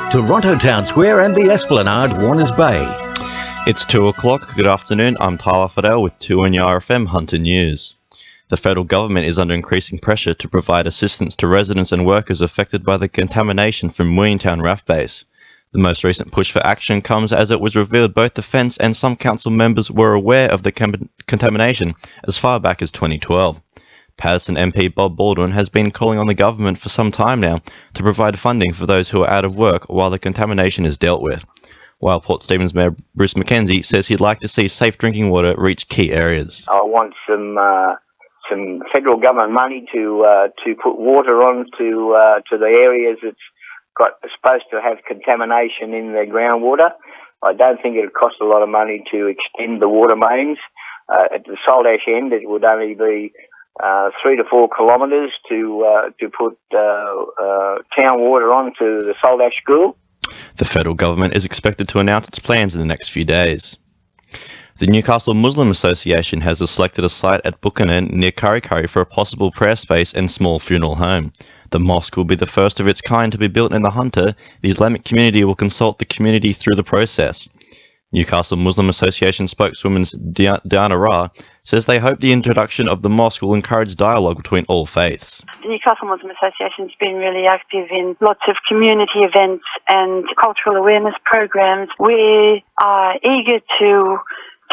Toronto Town Square and the Esplanade, Warners Bay. It's 2 o'clock. Good afternoon. I'm Tyler Fardell with 2NRFM Hunter News. The federal government is under increasing pressure to provide assistance to residents and workers affected by the contamination from Williamtown RAF base. The most recent push for action comes as it was revealed both Defence and some council members were aware of the contamination as far back as 2012. Patterson MP Bob Baldwin has been calling on the government for some time now to provide funding for those who are out of work while the contamination is dealt with. While Port Stephens Mayor Bruce McKenzie says he'd like to see safe drinking water reach key areas. I want some federal government money to put water on to the areas that's supposed to have contamination in the groundwater. I don't think it would cost a lot of money to extend the water mains. At the Salt Ash end, it would only be 3 to 4 kilometres to put town water onto the Salt Ash School. The federal government is expected to announce its plans in the next few days. The Newcastle Muslim Association has selected a site at Buchanan near Kurri Kurri for a possible prayer space and small funeral home. The mosque will be the first of its kind to be built in the Hunter. The Islamic community will consult the community through the process. Newcastle Muslim Association spokeswoman Diana Ra says they hope the introduction of the mosque will encourage dialogue between all faiths. The Newcastle Muslim Association has been really active in lots of community events and cultural awareness programs. We are eager to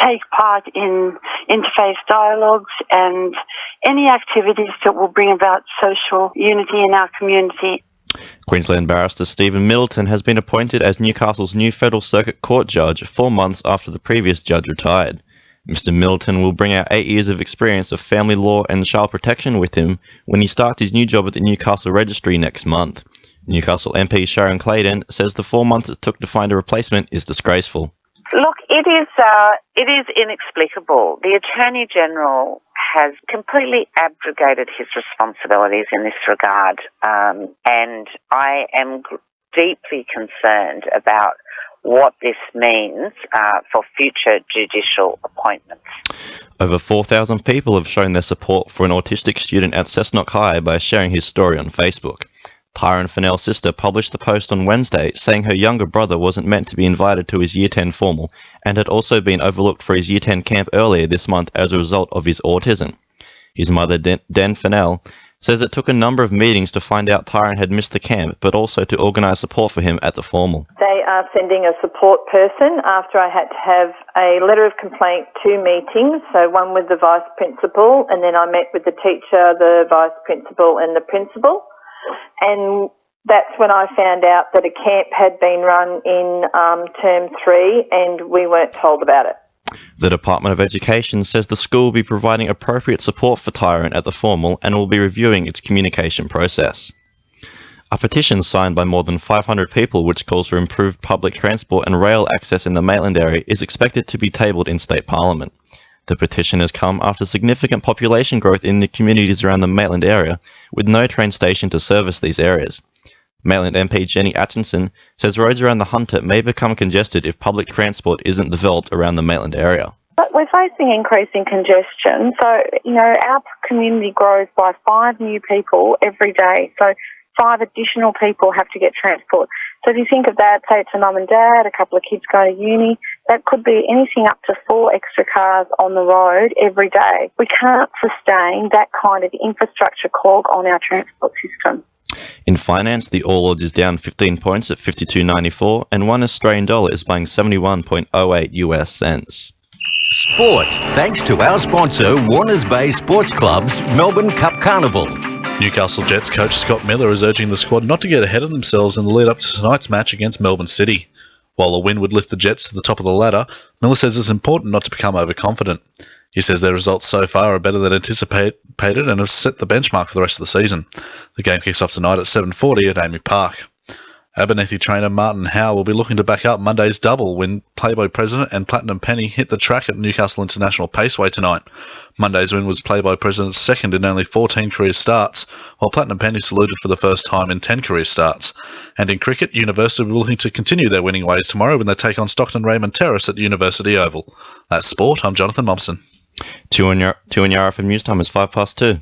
take part in interfaith dialogues and any activities that will bring about social unity in our community. Queensland barrister Stephen Middleton has been appointed as Newcastle's new Federal Circuit Court judge 4 months after the previous judge retired. Mr. Middleton will bring our 8 years of experience of family law and child protection with him when he starts his new job at the Newcastle Registry next month. Newcastle MP Sharon Claydon says the 4 months it took to find a replacement is disgraceful. Look, it is inexplicable. The Attorney-General has completely abrogated his responsibilities in this regard, and I am deeply concerned about what this means for future judicial appointments. Over 4,000 people have shown their support for an autistic student at Cessnock High by sharing his story on Facebook. Tyler Fardell's sister published the post on Wednesday saying her younger brother wasn't meant to be invited to his Year 10 formal and had also been overlooked for his Year 10 camp earlier this month as a result of his autism. His mother, Dan Fennell, says it took a number of meetings to find out Tyron had missed the camp, but also to organise support for him at the formal. They are sending a support person after I had to have a letter of complaint, 2 meetings, so one with the vice principal, and then I met with the teacher, the vice principal and the principal. And that's when I found out that a camp had been run in term 3 and we weren't told about it. The Department of Education says the school will be providing appropriate support for Tyrone at the formal and will be reviewing its communication process. A petition signed by more than 500 people which calls for improved public transport and rail access in the Maitland area is expected to be tabled in State Parliament. The petition has come after significant population growth in the communities around the Maitland area, with no train station to service these areas. Maitland MP Jenny Atchison says roads around the Hunter may become congested if public transport isn't developed around the Maitland area. But we're facing increasing congestion. So, our community grows by 5 new people every day. So 5 additional people have to get transport. So if you think of that, say it's a mum and dad, a couple of kids go to uni, that could be anything up to 4 extra cars on the road every day. We can't sustain that kind of infrastructure clog on our transport system. In finance, the All Ords is down 15 points at 52.94 and $1 Australian is buying 71.08 US cents. Sport, thanks to our sponsor, Warners Bay Sports Club's Melbourne Cup Carnival. Newcastle Jets coach Scott Miller is urging the squad not to get ahead of themselves in the lead up to tonight's match against Melbourne City. While a win would lift the Jets to the top of the ladder, Miller says it's important not to become overconfident. He says their results so far are better than anticipated and have set the benchmark for the rest of the season. The game kicks off tonight at 7:40 at Amy Park. Abernethy trainer Martin Howe will be looking to back up Monday's double when Playboy President and Platinum Penny hit the track at Newcastle International Paceway tonight. Monday's win was Playboy President's second in only 14 career starts, while Platinum Penny saluted for the first time in 10 career starts. And in cricket, University will be looking to continue their winning ways tomorrow when they take on Stockton Raymond Terrace at University Oval. That's sport. I'm Jonathan Momsen. 2 on your RFM News Time is 2:05.